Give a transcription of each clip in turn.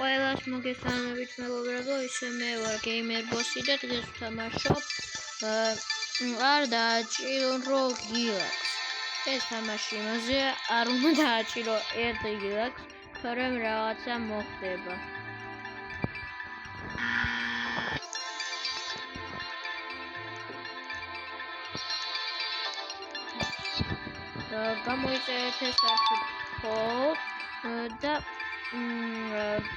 ყველას მოგესალმებით მეგობრებო, ისე მე ვარ Gamer Boss-ი და დღეს ვთამაშობ არ დააჭირო Gilax. ეს თამაში იმაზეა, არ უნდა დააჭირო ერთი Gilax, თორემ რაღაცა მოხდება. გამოიწერეთ ეს არქი და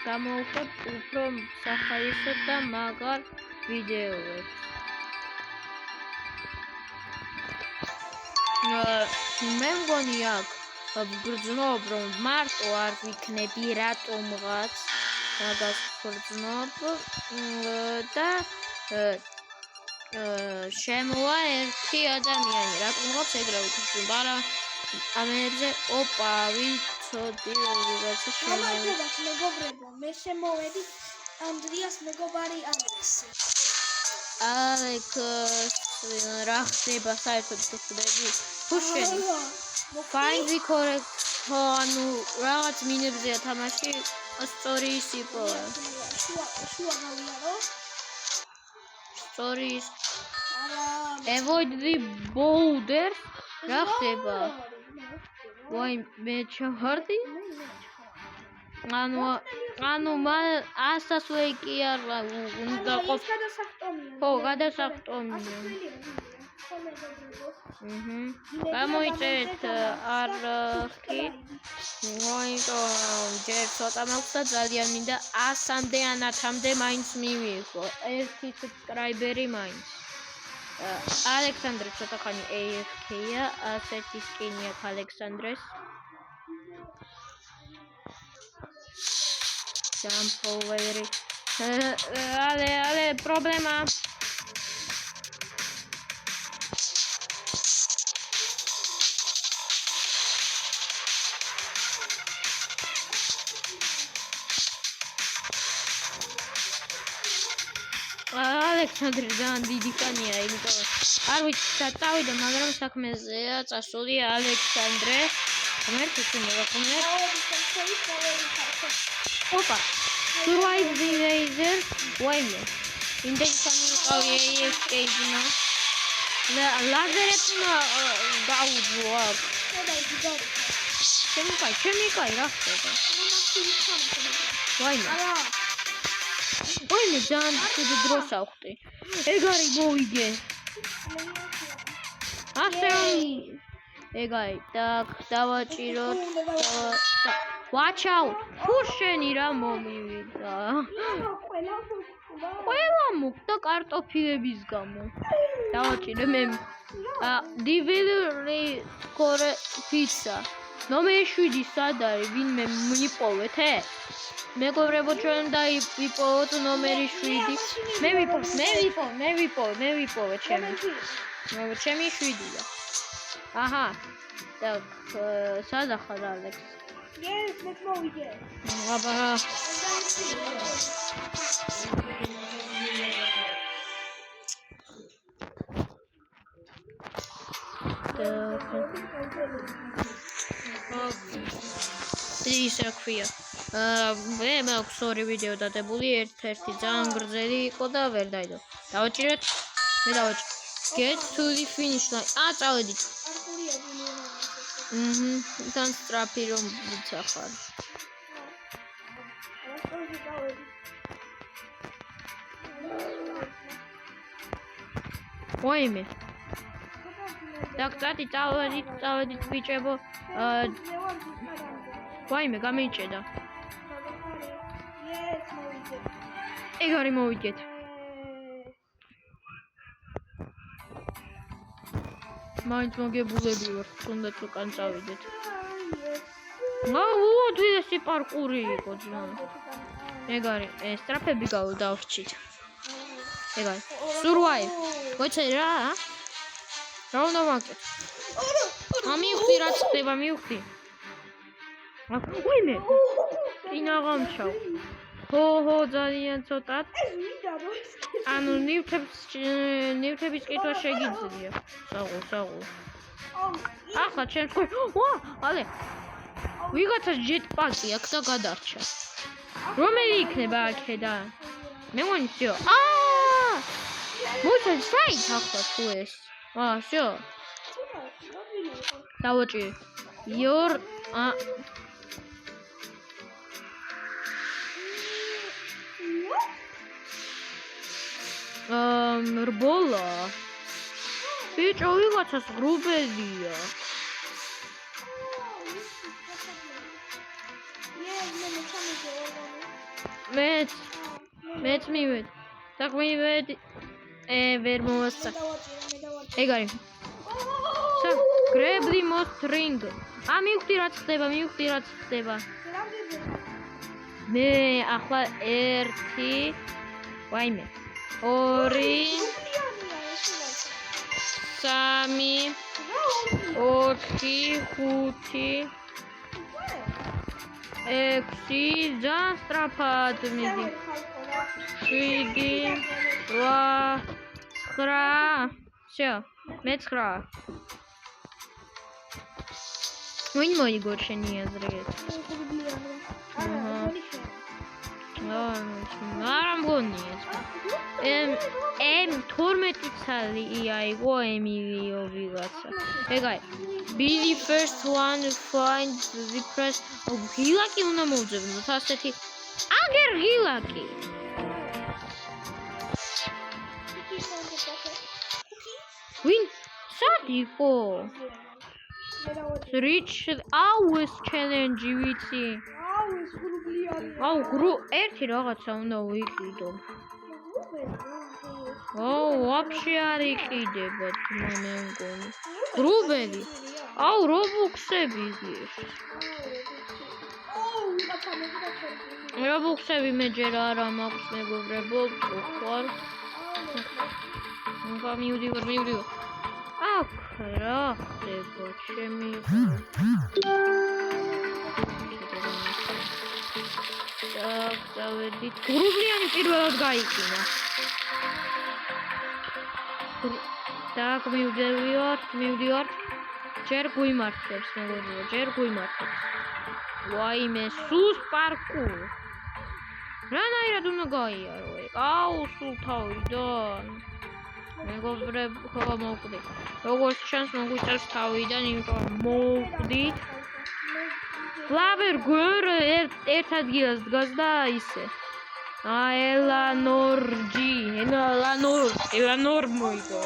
გამოვხებ უფრო სახალისო და მაგარ ვიდეოებს. მე მგონი აქ ვგრძნობ, რომ მარტო არ ვიქნები რატომღაც მაგას ვგრძნობ და შემოვა ერთი ადამიანი, რატომღაც ეგრე ვგრძნობ, არა ამერზე ოპა ვიცოდი რაღაცა შემოვედი მეგობრებო, მე შემოვედი ანდრიას მეგობარი ალექსი. რა ხდება საერთოდ ხდები? ხუშენი. Find correct ანუ რაღაც მინებზეა თამაში, სწორი ის იპოვა. შუა გავიარო. სწორი ის. Avoid the boulder. რა ხდება? ვაი, მე ჩავარდი? ანუ ასასვე კი არ უნდა ყოფ. ხო, გადასახტომია. გამოიწერეთ არხი. მოიტომ ჯერ ცოტა მაქვს და ძალიან მინდა 100-მდე ან 1000-მდე მაინც მივიღო. ერთი subscriber-ი მაინც. ალექსანდრე ცოტა ხანი AFK-ია, ასეთი სკინი აქვს ალექსანდრეს. ჯამპოვერი. ale problema. ალექსანდრე ძალიან დიდი ფანია, იმიტომ არ ვიცი რა წავიდა, მაგრამ საქმეზეა წასული ალექსანდრე. ღმერთი მოგახმე. ოპა. Survive the laser. Why? Intention of AFK-ნა. ლაზერეთმა გაუძვა. ჩემი კაი რა ხდება? Why? ვაიმე ძალიან დიდი დროს ავხდი. ეგ არის მოვიგე. ასე ეგ არის. так, დავაჭიროთ. Watch out. ხუშენი რა მომივიდა. ყველა მოკდა კარტოფილების გამო. დავაჭირე მე. Delivery core pizza. ნომერი 7 სად არის? ვინმე მიპოვეთ? მეგობრებო, ჩვენ დაიპოვოთ ნომერი 7. მე ვიპოვე ჩემი 7-ია. აჰა. так, სად ახალ ალექს? Yes, let's go again. აბა. ის რქვია. მე მაქვს ორი ვიდეო დადებული, ერთ-ერთი ძალიან გრძელი იყო და ვერ დაიდო. დავაჭირეთ. მე დავაჭირე. Get to the finish line. წავედით. თან სტრაფი რომ ვიცახარ. ვაიმე. დაგწადი წავედით ბიჭებო. ვაიმე გამიჭედა. ეგ არის მოვიგეთ. მაინც მოგებულები ვარ, თუნდაც უკან წავიდეთ. უდიდესი პარკური იყო ძმა. ეგ არის, სტრაფები დავრჩით. ეგ არის. Survive. მოიცე რა? რა უნდა ვაკეთო? მივხვდი რა ხდება, მივხვდი. ვაიმე. ინაღამჩავ. ხო, ძალიან ცოტად. ანუ ნივთების კითხვა შეგიძლია. საღო. ახლა ჩემს ვა, ალე. ვიღაცას ჯეტპაკი აქვს და გადარჩა. რომელი იქნება აქედან? მე მგონი всё. მოიცა საით ახლა თუ ეს? всё. დავაჭირე. რბოლა. ბიჭო, ვიღაცას ღრუბელია. მეც მივედი. დაგვიმედი. ვერ მოვასწარ. ეგ არის. გრებლი მოსტრინგ. მივხვდი რაც ხდება. მე ახლა 1 ვაიმე 2 3 4 5 6 ძალიან სწრაფად მიდი 7 8 9 всё მე 9 ვინ მოიგო შენი აზრით არა მგონია 12 წელი აიგო ემილიო ვიღაცა ეგაი be the first one to find the press გილაკი უნდა მოვძებნოთ ასეთი აგერ გილაკი ვინ სადიკო reach hours challenge ვიცი ერთი რაღაცა უნდა ვიყიდო. вообще არ იყიდება მე მგონი. გრუბელი. რობუქსები ის. რობუქსები მე ჯერ არა მაქვს მეგობრებო, ხარ. მივდივარ. აქ რა ხდება ჩემი დავედით გრუბლიანი პირველად გაიყინა так მივდივარ ჯერ გვიმართებს მეგობრებო ჯერ გვიმართებს ვაიმე სუს პარკურ რანაირად უნდა გაიარო ეგ სულ თავიდან მეგობრებო მოვკვდი როგორც ჩანს მოგვიწევს თავიდან იმიტომ მოვკვდი Flavor Girl ერთ ადგილას დგას და ისე. ელანორ მოიგო.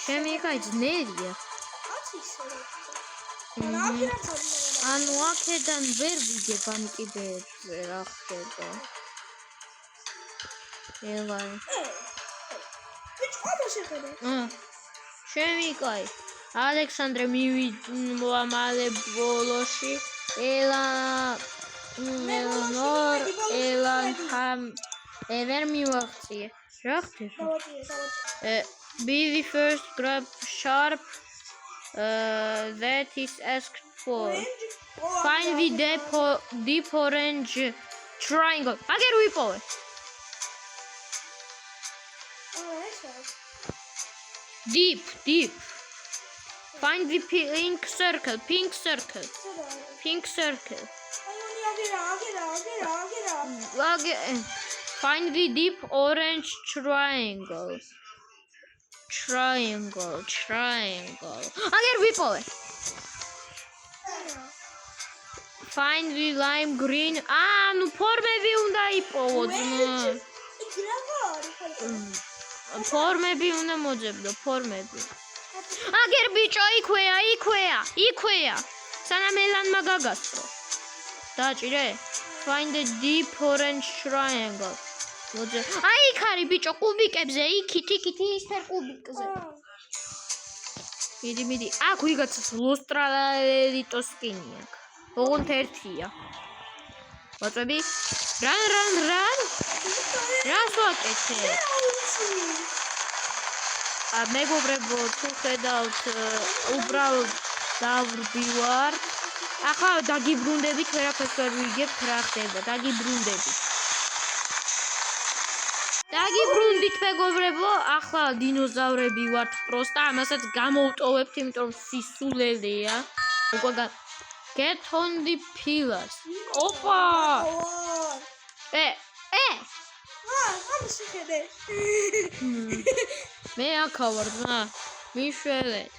ჩემი კაი ძნელია. ანუ აქედან ვერ ვიგებ ამ კიდე რა ხდება. ელან. ჩემი კაი ალექსანდრე მივიდა მალე ბოლოში ელან ვერ მივაღწიე რა ხდება be the first grab sharp that is asked for find the deep orange triangle აგერ ვიპოვე deep Find the pink circle. Find the deep orange triangle. Again, people. Find the lime green. No pormebi unda ipovod. Pormebi unda mojebdo. Pormebi. აგერ ბიჭო იქვეა სანამ ელანმა გაგასწრო დაჭირე find the deep orange triangle მოძე იქ არის ბიჭო კუბიკებზე იქით ისთერ კუბიკზე მიდი აქ ვიღაცას ლოსტრალიტოს სკინი აქვს ოღონდ ერთია ვაწვევი რან რას ვაკეთე მეგობრებო თუ ხედავთ უბრალოდ დავრბივარ ახლა დაგიბრუნდებით ვერაფერს ვერ ვიგებთ რა ხდება დაგიბრუნდით მეგობრებო ახლა დინოზავრები ვართ პროსტა ამასაც გამოვტოვებთ იმიტომ რომ სისულელეა უკვე Get on the pillars. Opa! ამ შეხედე. მე აქა ვარ ძმა. მიშვევეთ.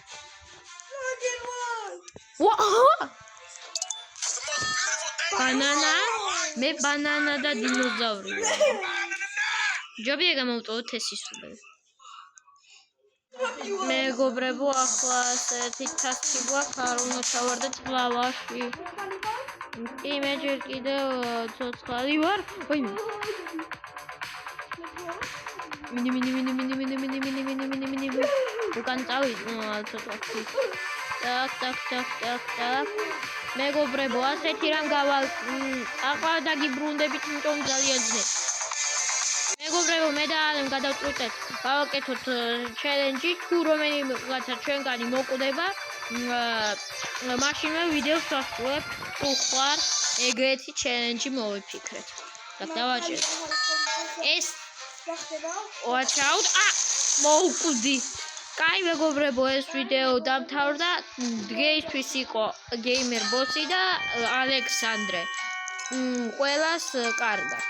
Banana? მე ბანანა და დინოზავრი ვარ. ჯობია გამოვტოვოთ ეს ისრუბელი. მეგობრებო, ახლა ასეთი თასკი გვაქვს, არ უნდა ჩავარდეთ ლავაში. კი, მე ჯერ კიდევ ცოცხალი ვარ. ოი. მინი. უკან წავიდე, ცოტა. Так. მეგობრებო, ასეთი რამ გავალ. ახლა დაგიბრუნდებით, იმიტომ ძალიან ძნელია. მეგობრებო, მე და ალემ გადავწყვიტეთ, გავაკეთოთ ჩელენჯი, თუ რომელიღაცა ჩვენგანი მოკვდება, მაშინვე ვიდეოს ვასრულებ, თუ ხარ ეგრეთი ჩელენჯი მოვიფიქრეთ. Так, დავაჭერთ. ეს watch out. მოუკვდი. კაი მეგობრებო, ეს ვიდეო დამთავრდა. დღეისთვის იყო გეიმერ ბოსი და ალექსანდრე. ყველას კარგად.